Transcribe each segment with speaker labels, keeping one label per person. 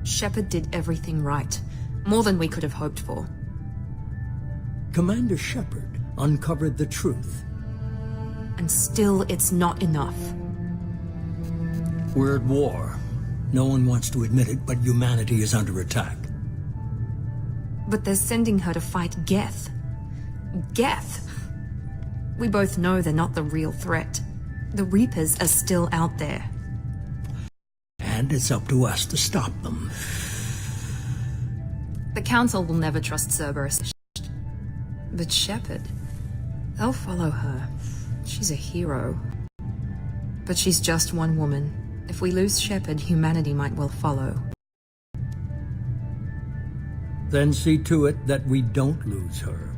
Speaker 1: Shepard did everything right. More than we could have hoped for.
Speaker 2: Commander Shepard uncovered the truth.
Speaker 1: And still, it's not enough.
Speaker 2: We're at war. No one wants to admit it, but humanity is under attack.
Speaker 1: But they're sending her to fight Geth. Geth! We both know they're not the real threat. The Reapers are still out there.
Speaker 2: And it's up to us to stop them.
Speaker 1: The Council will never trust Cerberus. But Shepard, they'll follow her. She's a hero. But she's just one woman. If we lose Shepard, humanity might well follow.
Speaker 2: Then see to it that we don't lose her.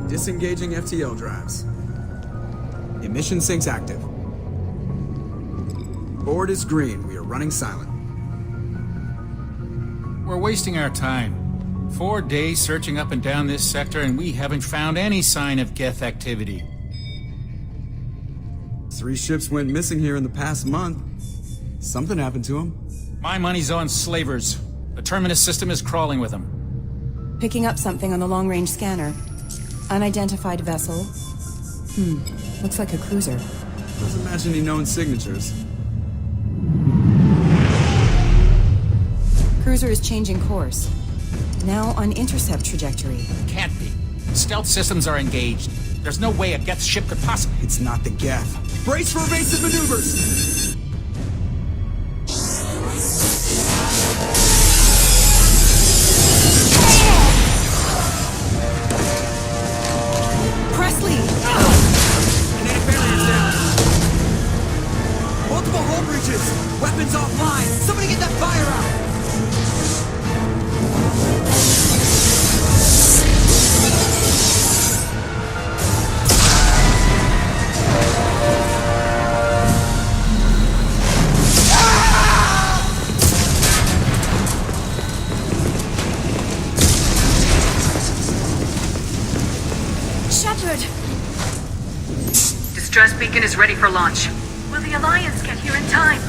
Speaker 3: Disengaging FTL drives. Emission sinks active. Board is green. We are running silent.
Speaker 4: We're wasting our time. 4 days searching up and down this sector, and we haven't found any sign of Geth activity.
Speaker 3: 3 ships went missing here in the past month. Something happened to them.
Speaker 4: My money's on slavers. The Terminus system is crawling with them.
Speaker 5: Picking up something on the long-range scanner. Unidentified vessel. Looks like a cruiser.
Speaker 3: Doesn't match any known signatures.
Speaker 5: Cruiser is changing course. Now on intercept trajectory.
Speaker 4: Can't be. Stealth systems are engaged. There's no way a Geth ship could possibly...
Speaker 3: It's not the Geth. Brace for evasive maneuvers!
Speaker 6: Weapons offline! Somebody get that fire out!
Speaker 5: Shepard!
Speaker 7: Distress beacon is ready for launch. Will the Alliance get here in time?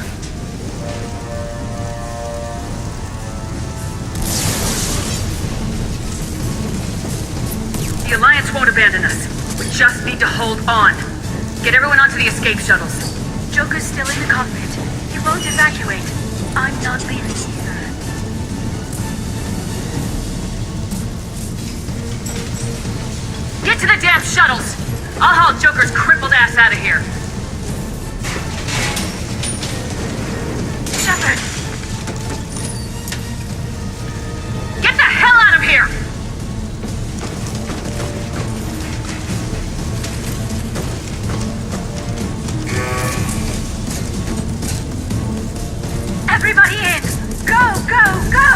Speaker 7: The Alliance won't abandon us. We just need to hold on. Get everyone onto the escape shuttles. Joker's still in the cockpit. He won't evacuate. I'm not leaving either. Get to the damn shuttles! I'll haul Joker's crippled ass out of here. Shepard! Get the hell out of here! Everybody in! Go, go, go!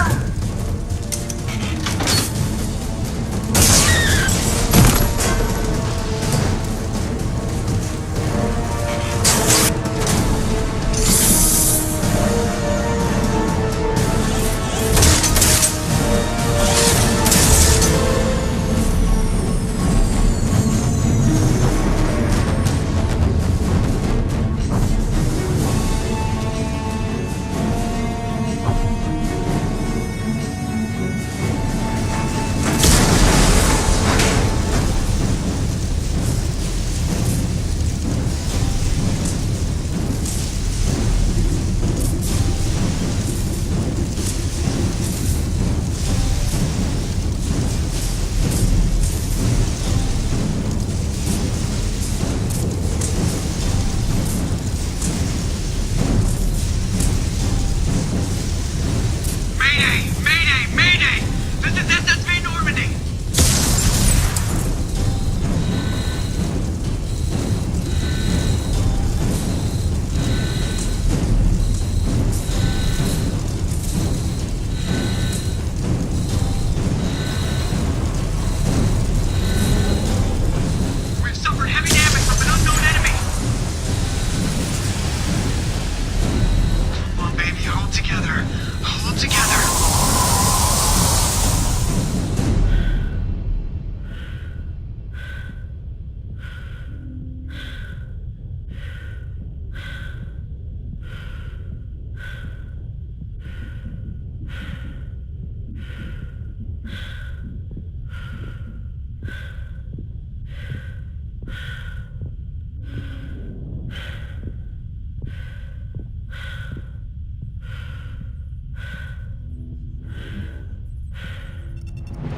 Speaker 6: together. Hold together.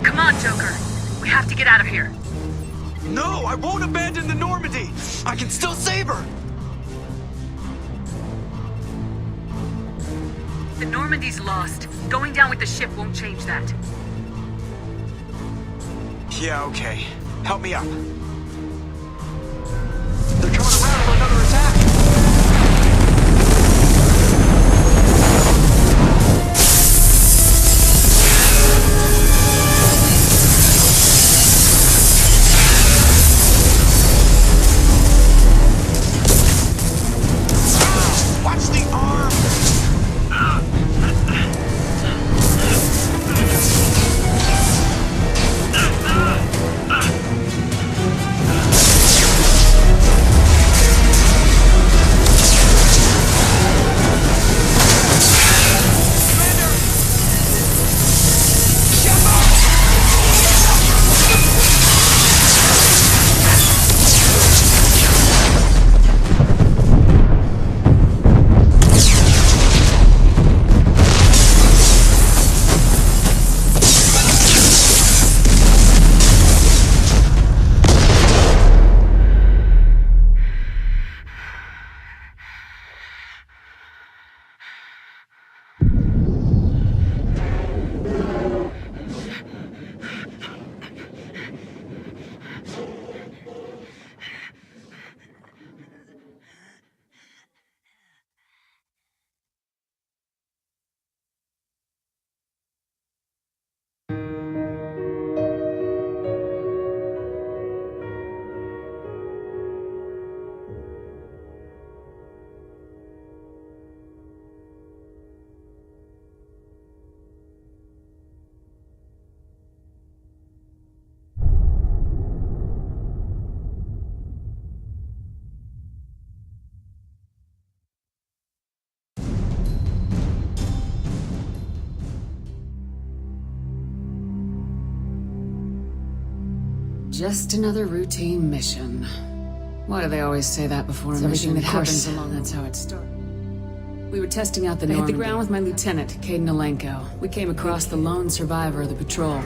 Speaker 7: Come on, Joker. We have to get out of here.
Speaker 6: No, I won't abandon the Normandy. I can still save her.
Speaker 7: The Normandy's lost. Going down with the ship won't change that.
Speaker 6: Yeah, okay. Help me up. They're coming around for another attack. Watch the arm!
Speaker 8: Just another routine mission. Why do they always say that before a mission? That happens along, that's how it started. We were testing out the Normandy. I hit the ground with my lieutenant, Caden Alenko. We came across the lone survivor of the patrol,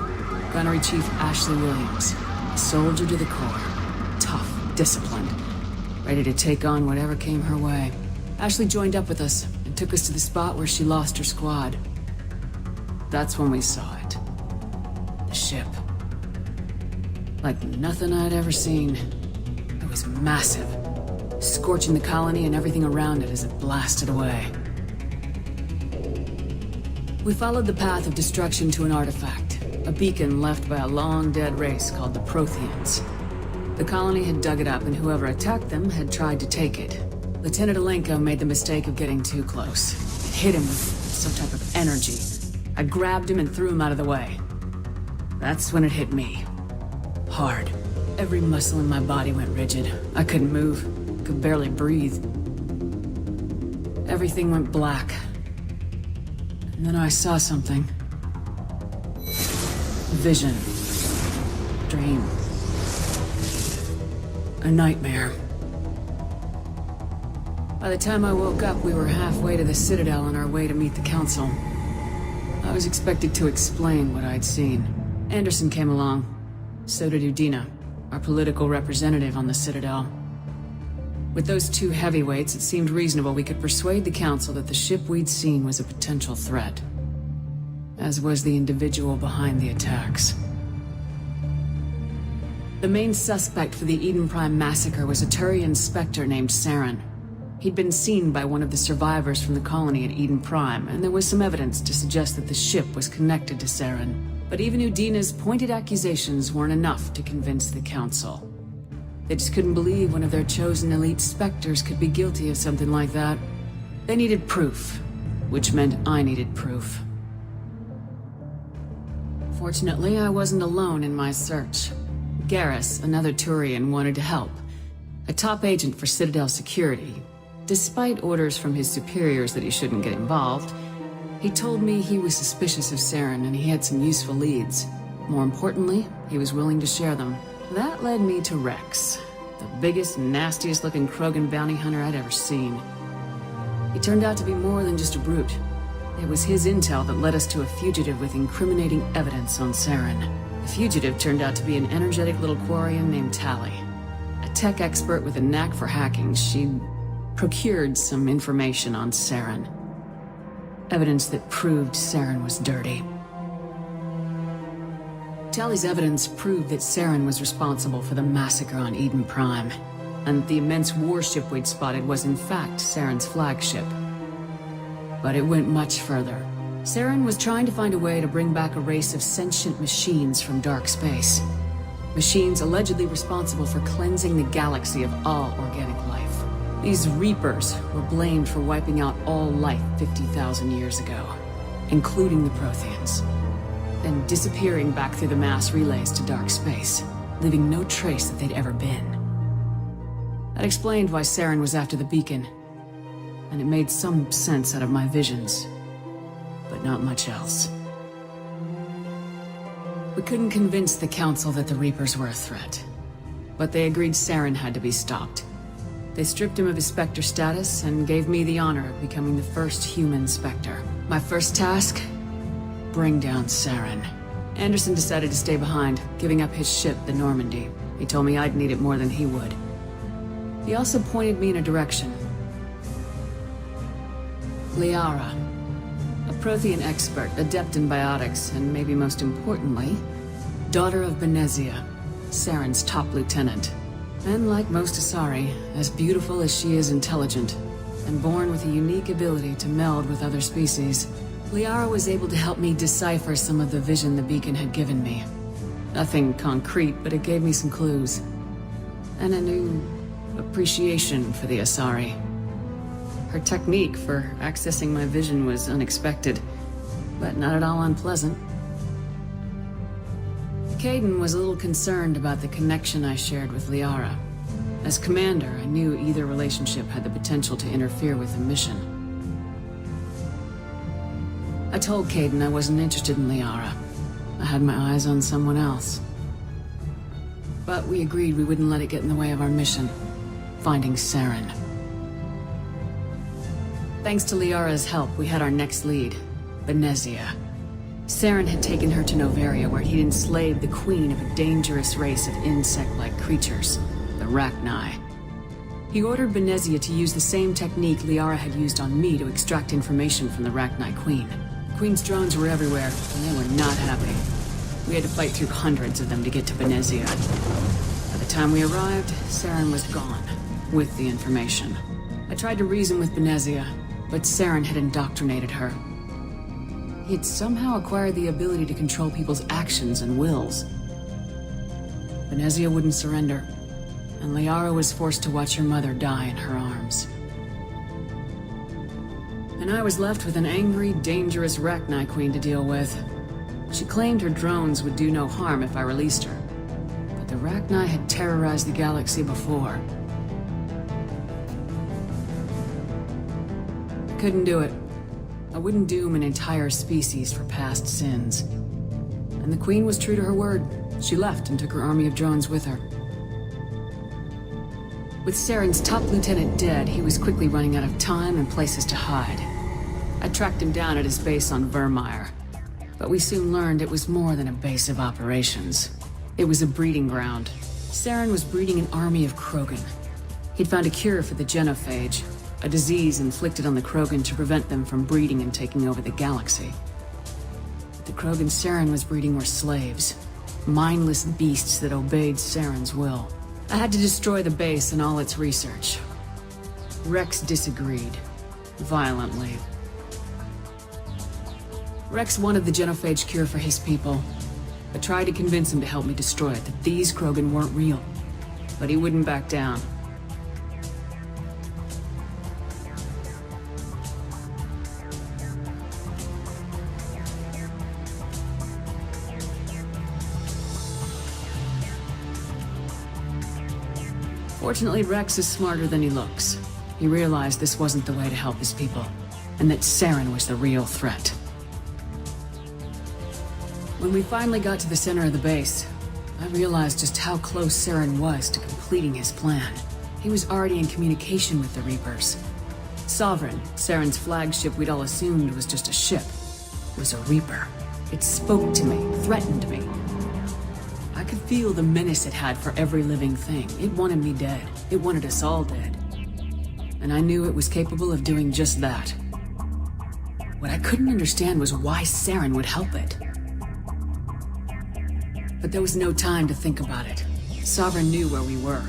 Speaker 8: Gunnery Chief Ashley Williams. A soldier to the core. Tough, disciplined, ready to take on whatever came her way. Ashley joined up with us and took us to the spot where she lost her squad. That's when we saw it. The ship. Like nothing I'd ever seen. It was massive, scorching the colony and everything around it as it blasted away. We followed the path of destruction to an artifact, a beacon left by a long-dead race called the Protheans. The colony had dug it up, and whoever attacked them had tried to take it. Lieutenant Alenko made the mistake of getting too close. It hit him with some type of energy. I grabbed him and threw him out of the way. That's when it hit me. Hard. Every muscle in my body went rigid. I couldn't move. Could barely breathe. Everything went black. And then I saw something. A vision. Dream. A nightmare. By the time I woke up, we were halfway to the Citadel on our way to meet the Council. I was expected to explain what I'd seen. Anderson came along. So did Udina, our political representative on the Citadel. With those two heavyweights, it seemed reasonable we could persuade the Council that the ship we'd seen was a potential threat. As was the individual behind the attacks. The main suspect for the Eden Prime massacre was a Turian Spectre named Saren. He'd been seen by one of the survivors from the colony at Eden Prime, and there was some evidence to suggest that the ship was connected to Saren. But even Udina's pointed accusations weren't enough to convince the Council. They just couldn't believe one of their chosen elite Spectres could be guilty of something like that. They needed proof, which meant I needed proof. Fortunately, I wasn't alone in my search. Garrus, another Turian, wanted to help. A top agent for Citadel Security. Despite orders from his superiors that he shouldn't get involved, he told me he was suspicious of Saren and he had some useful leads. More importantly, he was willing to share them. That led me to Rex, the biggest, nastiest looking Krogan bounty hunter I'd ever seen. He turned out to be more than just a brute. It was his intel that led us to a fugitive with incriminating evidence on Saren. The fugitive turned out to be an energetic little Quarian named Tali. A tech expert with a knack for hacking, she'd procured some information on Saren. Evidence that proved Saren was dirty. Tali's evidence proved that Saren was responsible for the massacre on Eden Prime, and the immense warship we'd spotted was in fact Saren's flagship. But it went much further. Saren was trying to find a way to bring back a race of sentient machines from dark space. Machines allegedly responsible for cleansing the galaxy of all organic life. These Reapers were blamed for wiping out all life 50,000 years ago, including the Protheans, then disappearing back through the mass relays to dark space, leaving no trace that they'd ever been. That explained why Saren was after the beacon, and it made some sense out of my visions, but not much else. We couldn't convince the Council that the Reapers were a threat, but they agreed Saren had to be stopped. They stripped him of his Spectre status and gave me the honor of becoming the first human Spectre. My first task? Bring down Saren. Anderson decided to stay behind, giving up his ship, the Normandy. He told me I'd need it more than he would. He also pointed me in a direction. Liara, a Prothean expert, adept in biotics, and maybe most importantly, daughter of Benezia, Saren's top lieutenant. And like most Asari, as beautiful as she is intelligent, and born with a unique ability to meld with other species, Liara was able to help me decipher some of the vision the beacon had given me. Nothing concrete, but it gave me some clues. And a new appreciation for the Asari. Her technique for accessing my vision was unexpected, but not at all unpleasant. Kaidan was a little concerned about the connection I shared with Liara. As commander, I knew either relationship had the potential to interfere with the mission. I told Kaidan I wasn't interested in Liara. I had my eyes on someone else. But we agreed we wouldn't let it get in the way of our mission, finding Saren. Thanks to Liara's help, we had our next lead, Benezia. Saren had taken her to Noveria, where he'd enslaved the queen of a dangerous race of insect-like creatures, the Rachni. He ordered Benezia to use the same technique Liara had used on me to extract information from the Rachni queen. The queen's drones were everywhere, and they were not happy. We had to fight through hundreds of them to get to Benezia. By the time we arrived, Saren was gone, with the information. I tried to reason with Benezia, but Saren had indoctrinated her. He had somehow acquired the ability to control people's actions and wills. Benezia wouldn't surrender, and Liara was forced to watch her mother die in her arms. And I was left with an angry, dangerous Rachni queen to deal with. She claimed her drones would do no harm if I released her, but the Rachni had terrorized the galaxy before. I couldn't do it. I wouldn't doom an entire species for past sins. And the Queen was true to her word. She left and took her army of drones with her. With Saren's top lieutenant dead, he was quickly running out of time and places to hide. I tracked him down at his base on Vermeer, but we soon learned it was more than a base of operations. It was a breeding ground. Saren was breeding an army of Krogan. He'd found a cure for the genophage, a disease inflicted on the Krogan to prevent them from breeding and taking over the galaxy. But the Krogan Saren was breeding were slaves, mindless beasts that obeyed Saren's will. I had to destroy the base and all its research. Rex disagreed, violently. Rex wanted the genophage cure for his people. I tried to convince him to help me destroy it, that these Krogan weren't real. But he wouldn't back down. Fortunately, Rex is smarter than he looks. He realized this wasn't the way to help his people, and that Saren was the real threat. When we finally got to the center of the base, I realized just how close Saren was to completing his plan. He was already in communication with the Reapers. Sovereign, Saren's flagship we'd all assumed was just a ship, was a Reaper. It spoke to me, threatened me. I could feel the menace it had for every living thing. It wanted me dead. It wanted us all dead. And I knew it was capable of doing just that. What I couldn't understand was why Saren would help it. But there was no time to think about it. Sovereign knew where we were.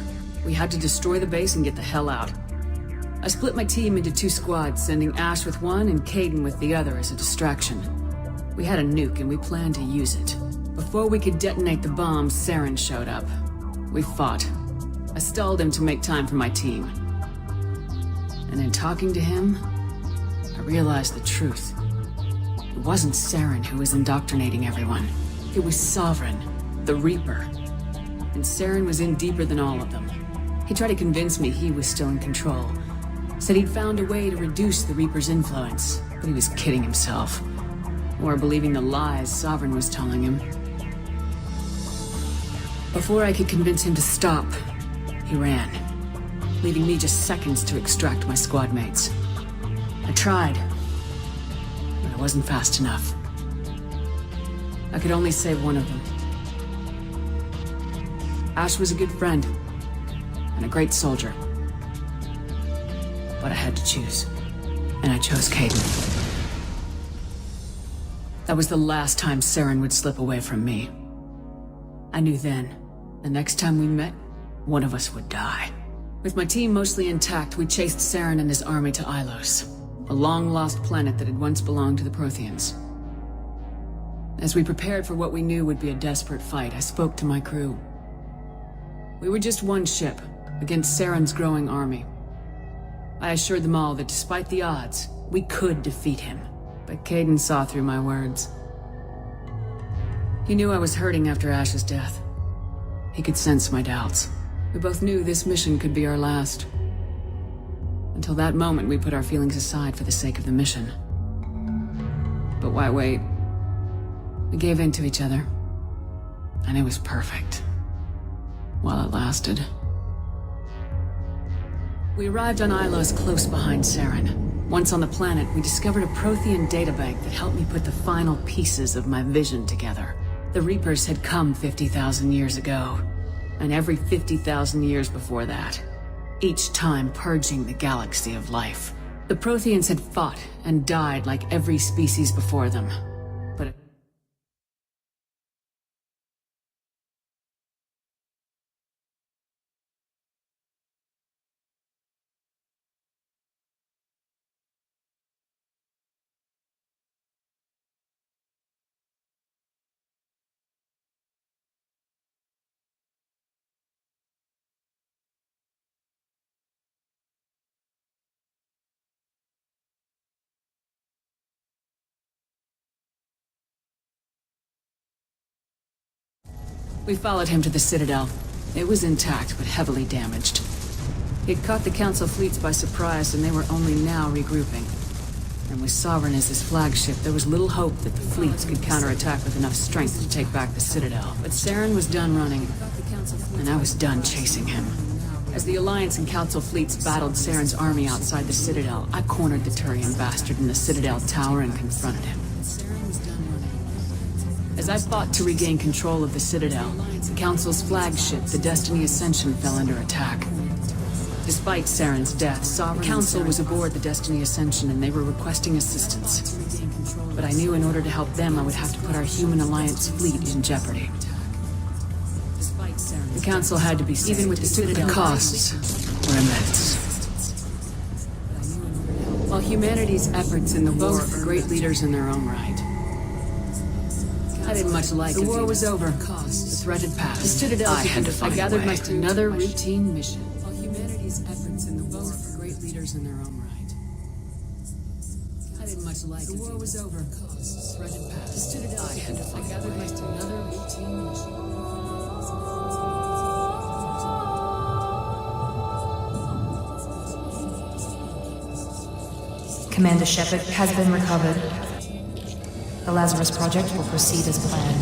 Speaker 8: We had to destroy the base and get the hell out. I split my team into 2 squads, sending Ash with one and Caden with the other as a distraction. We had a nuke and we planned to use it. Before we could detonate the bomb, Saren showed up. We fought. I stalled him to make time for my team. And in talking to him, I realized the truth. It wasn't Saren who was indoctrinating everyone. It was Sovereign, the Reaper. And Saren was in deeper than all of them. He tried to convince me he was still in control. Said he'd found a way to reduce the Reaper's influence, but he was kidding himself. Or believing the lies Sovereign was telling him. Before I could convince him to stop, he ran, leaving me just seconds to extract my squad mates. I tried, but I wasn't fast enough. I could only save one of them. Ash was a good friend, and a great soldier. But I had to choose, and I chose Caden. That was the last time Saren would slip away from me. I knew then, the next time we met, one of us would die. With my team mostly intact, we chased Saren and his army to Ilos, a long-lost planet that had once belonged to the Protheans. As we prepared for what we knew would be a desperate fight, I spoke to my crew. We were just one ship, against Saren's growing army. I assured them all that despite the odds, we could defeat him. But Caden saw through my words. He knew I was hurting after Ash's death. He could sense my doubts. We both knew this mission could be our last. Until that moment, we put our feelings aside for the sake of the mission. But why wait? We gave in to each other. And it was perfect. While it lasted. We arrived on Ilos close behind Saren. Once on the planet, we discovered a Prothean databank that helped me put the final pieces of my vision together. The Reapers had come 50,000 years ago, and every 50,000 years before that, each time purging the galaxy of life. The Protheans had fought and died like every species before them. But we followed him to the Citadel. It was intact, but heavily damaged. It caught the Council fleets by surprise, and they were only now regrouping. And with Sovereign as his flagship, there was little hope that the fleets could counterattack with enough strength to take back the Citadel. But Saren was done running, and I was done chasing him. As the Alliance and Council fleets battled Saren's army outside the Citadel, I cornered the Turian bastard in the Citadel tower and confronted him. As I fought to regain control of the Citadel, the Council's flagship, the Destiny Ascension, fell under attack. Despite Saren's death, the Council was aboard the Destiny Ascension and they were requesting assistance. But I knew in order to help them, I would have to put our human Alliance fleet in jeopardy. The Council had to be saved, even with the costs were immense. While humanity's efforts in the war are great leaders in their own right, I didn't much like it. The war was over. The threat had passed. The Citadel I had to find gathered my another routine mission. While humanity's efforts in the war are great leaders in their own right, I didn't much like it. The war was over. The threat had passed. The Citadel I had to gathered my another routine mission.
Speaker 1: Commander Shepard has been recovered. The Lazarus Project will proceed as planned.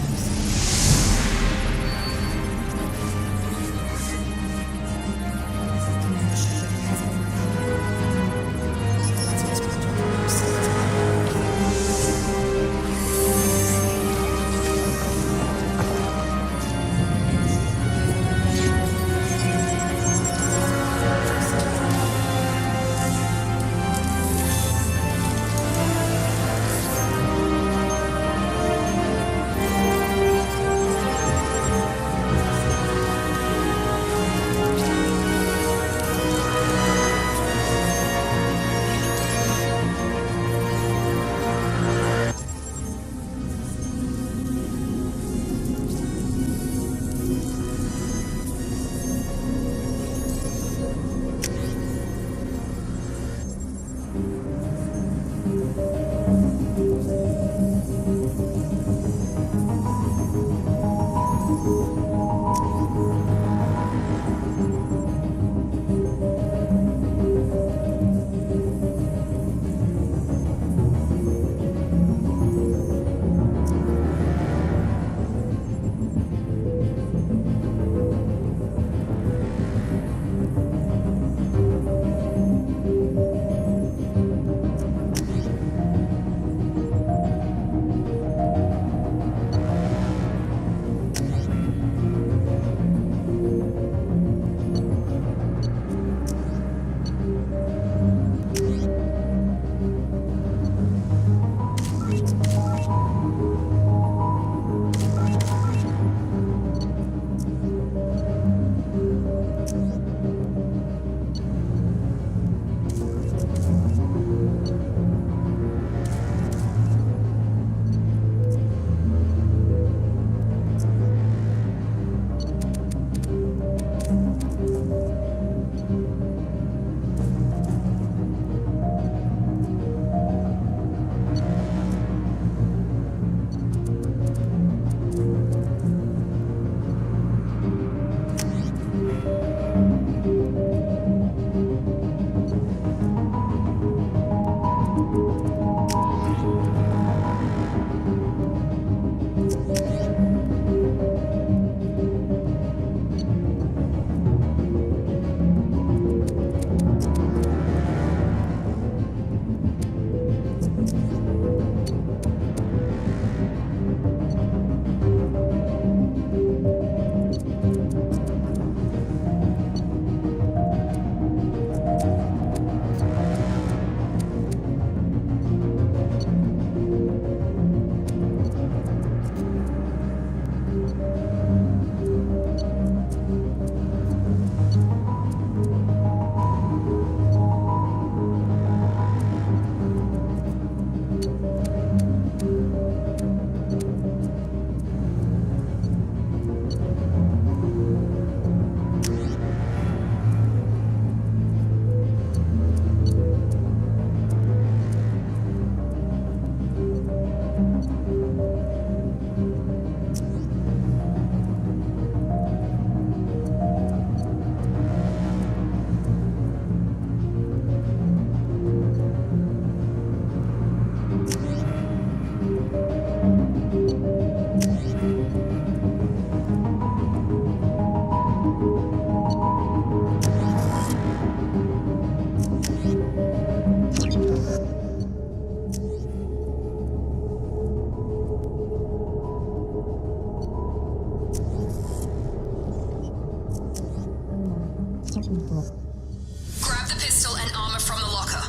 Speaker 9: Grab the pistol and armor from the locker.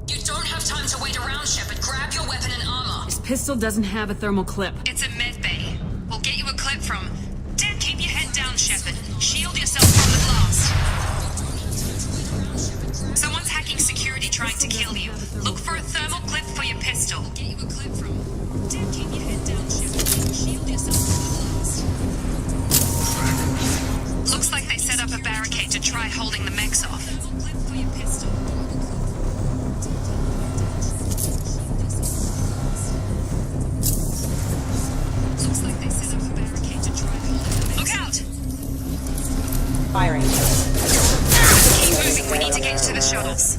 Speaker 9: You don't have time to wait around, Shepard. Grab your weapon and armor.
Speaker 8: This pistol doesn't have a thermal clip.
Speaker 9: It's a med bay. We'll get you a clip from... Dad, keep your head down, Shepard. Shield yourself from the blast. Someone's hacking security trying to kill you. Look for a thermal clip for your pistol. Get you a clip from... Dad, keep your head down, Shepard. Shield yourself from the blast. Looks like they set up a barricade to try holding the mechs off. Clip for your pistol. Looks like they set up a barricade to try holding the mechs. Look out!
Speaker 5: Firing.
Speaker 9: Keep moving, we need to get to the shuttles.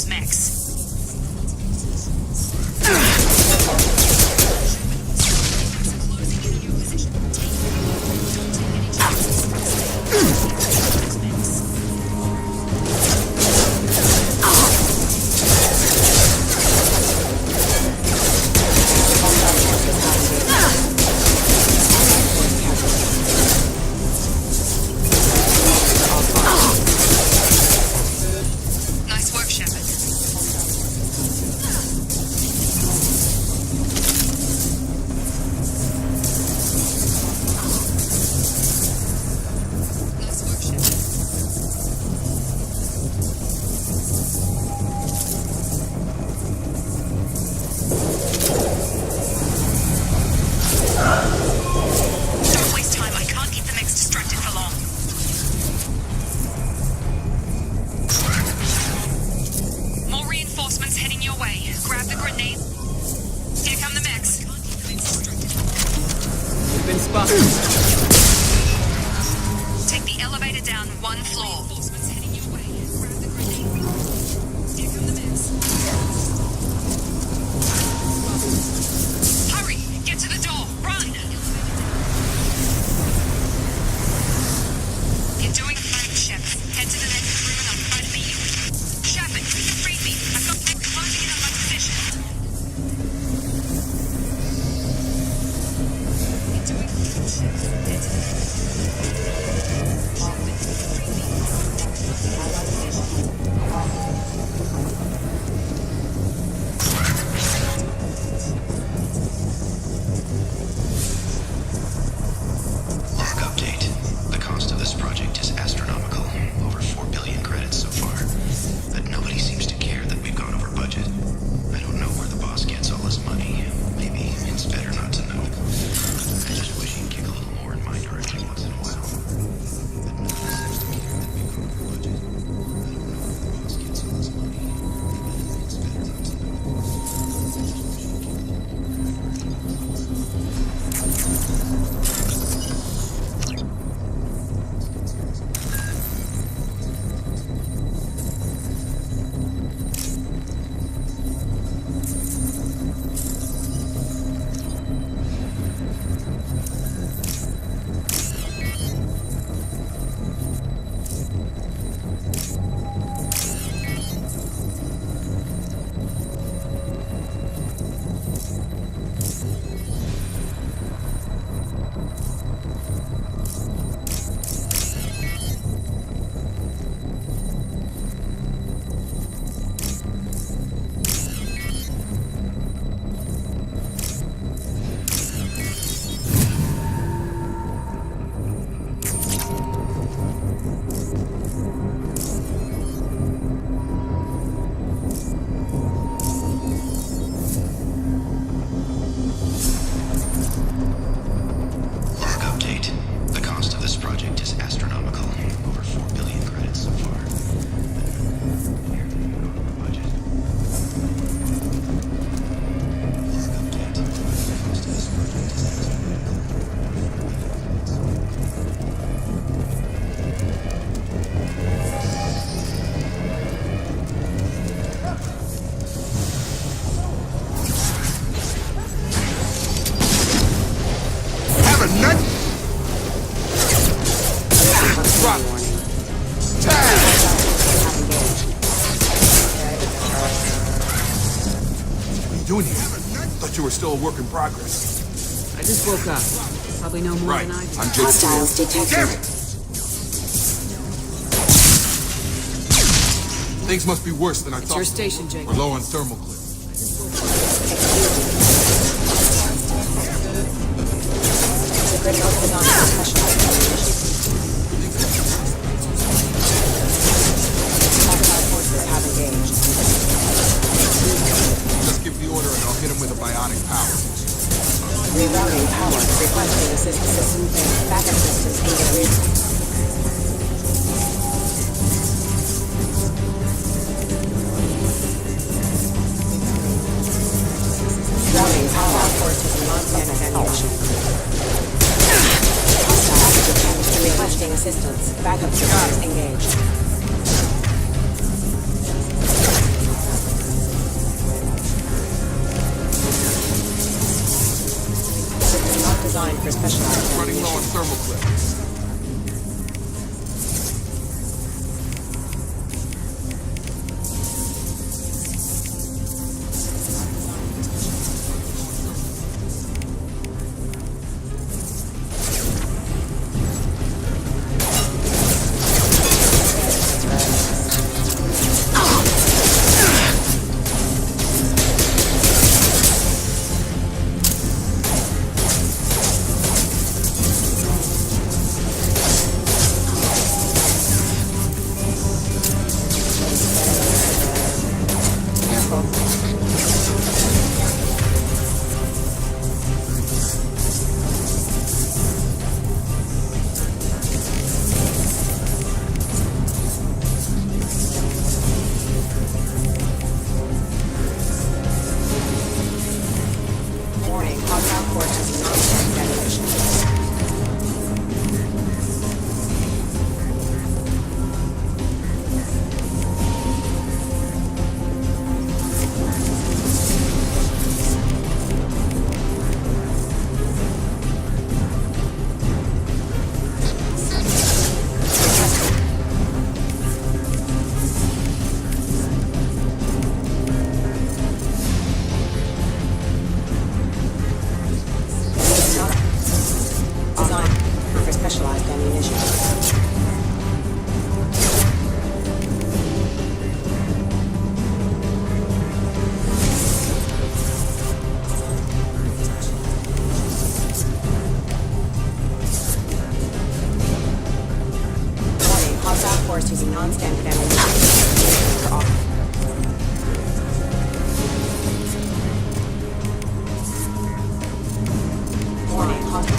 Speaker 9: those mechs. Nice work, Shepard. Nice work, Shepard. Don't waste time. I can't keep the mechs distracted for long. More reinforcements heading your way. Grab the grenade. Here come the mechs.
Speaker 6: We've been spotted.
Speaker 9: Take the elevator down one floor. Reinforcements heading your way. Grab the grenade. Here come the mechs. Hurry! Get to the door. Run! You're doing fine, Shepard. Head to the next room and I'll try to beat you. Shepard, read me. I've got mechs closing in on my position. You're doing fine, Shepard. Head to the next room.
Speaker 10: Log update. The cost of this project is astronomical. Over 4 billion credits so far. But nobody seems to care that we've gone over budget. I don't know where the boss gets all his money. Maybe it's better not to know. I just wish he'd kick a little more in my direction once in a while. But nobody seems to care that we've gone over budget. I don't know where the boss gets all his money. Maybe it's better not to know. Log update. The cost of this project is astronomical. Over 4 billion credits so far. Budget. Log update. The cost of this project is astronomical.
Speaker 6: Have a nut. Drop.
Speaker 11: What are you doing here? Thought you were still a work in progress.
Speaker 8: I just woke up. Probably know more
Speaker 11: Right.
Speaker 8: than I do.
Speaker 11: I'm Jake. Damn it! Things must be worse than I
Speaker 8: It's
Speaker 11: thought.
Speaker 8: your station, Jake.
Speaker 11: We're low on thermal clip. Just give the order and I'll hit him with a bionic power.
Speaker 5: Rerouting power. Requesting assistance. Backup systems engaged. Routing power. Forces Montana engaged. Requesting assistance. Backup systems engaged. Warning, hostile forces in non-standard ammunition. Designed for specialized ammunition. Warning, hostile force using non-standard ammunition. For all. Warning, hostile.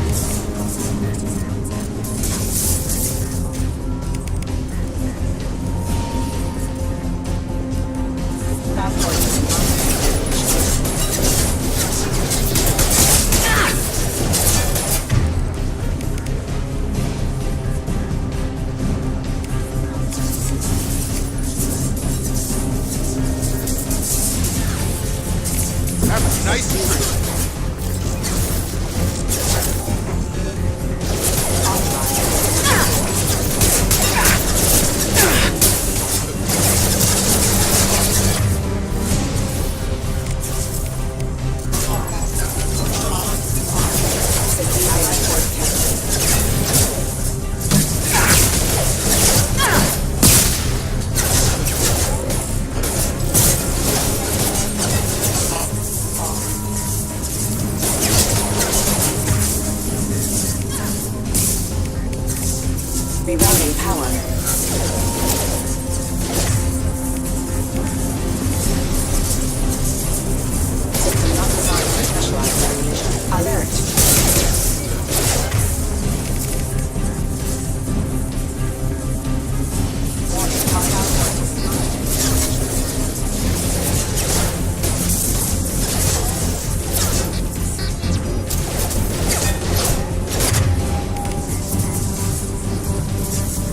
Speaker 5: Fast forward using non-standard ammunition.
Speaker 11: Have a nice trip.
Speaker 5: Rerouting power. System not designed for specialized ammunition. Alert. Warning, hostile forces.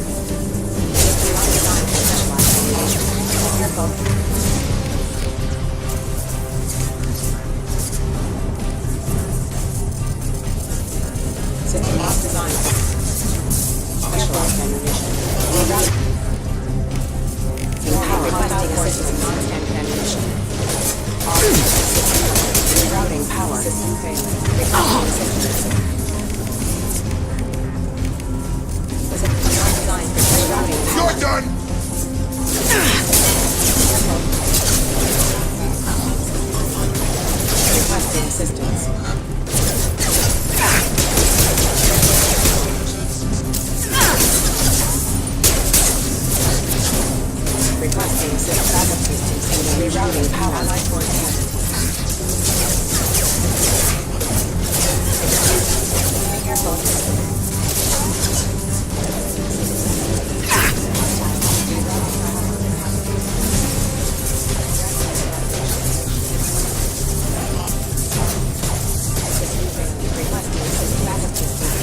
Speaker 5: System not designed for specialized ammunition. Careful. System not designed for specialized ammunition. Rerouting. Power requesting assistance. Non-standard ammunition. Rerouting power. System failing. Requesting assistance. System not designed for rerouting power.
Speaker 11: You're done!
Speaker 5: Requesting assistance. Requesting assistance. Backup systems and rerouting power. Allied force casualties. Be careful. Requesting assistance. Backup systems.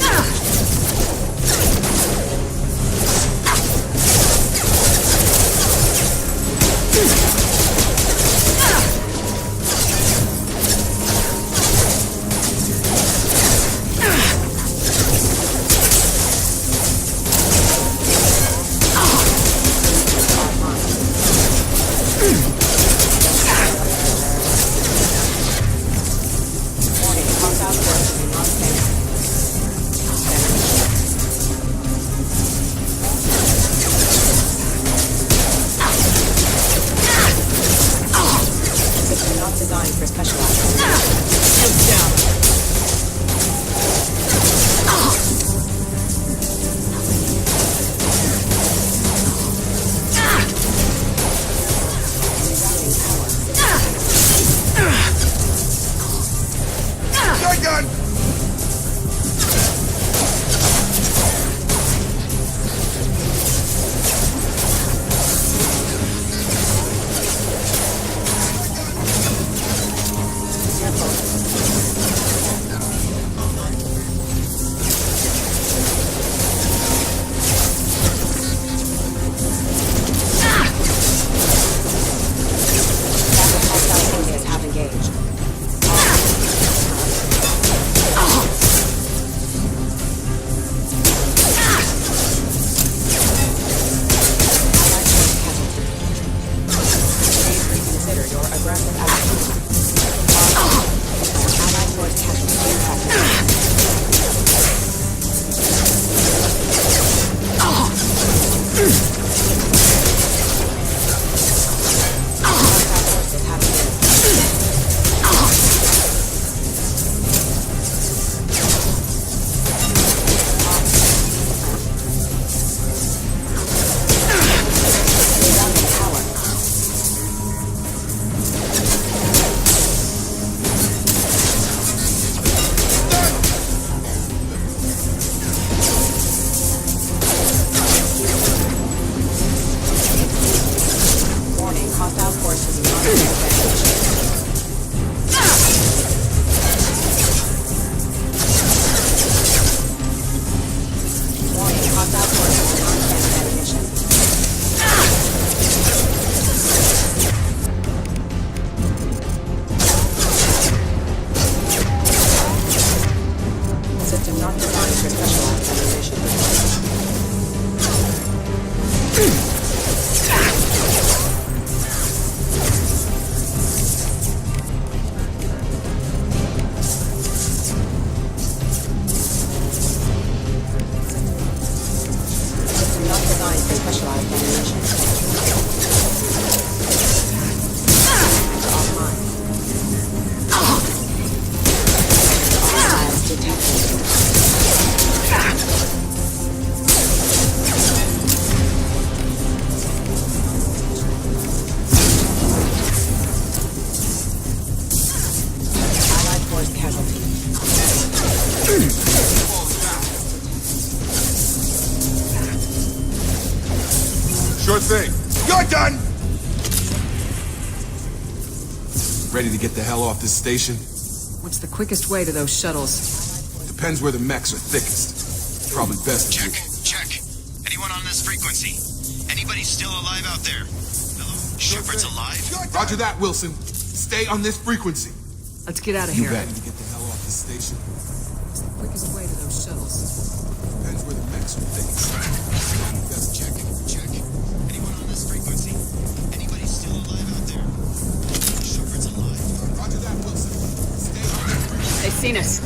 Speaker 5: System not designed for specialized ammunition. System not designed for specialized ammunition. Offline. Files detected. Allied force casualty.
Speaker 11: Sure thing. You're done! Ready to get the hell off this station?
Speaker 1: What's the quickest way to those shuttles?
Speaker 11: Depends where the mechs are thickest. Probably best.
Speaker 10: Check. Anyone on this frequency? Anybody still alive out there? Hello? Shepard's alive?
Speaker 11: Roger that, Wilson. Stay on this frequency.
Speaker 1: Let's get out of
Speaker 11: You
Speaker 1: here.
Speaker 11: bet. To get the hell off this station.
Speaker 1: What's the quickest way to those shuttles?
Speaker 11: Depends where the mechs are thickest. Probably best.
Speaker 10: Check. Anyone on this frequency? Anybody still alive out there? Shepard's alive.
Speaker 11: Roger that, Wilson. Stay on this frequency.
Speaker 1: They've seen us.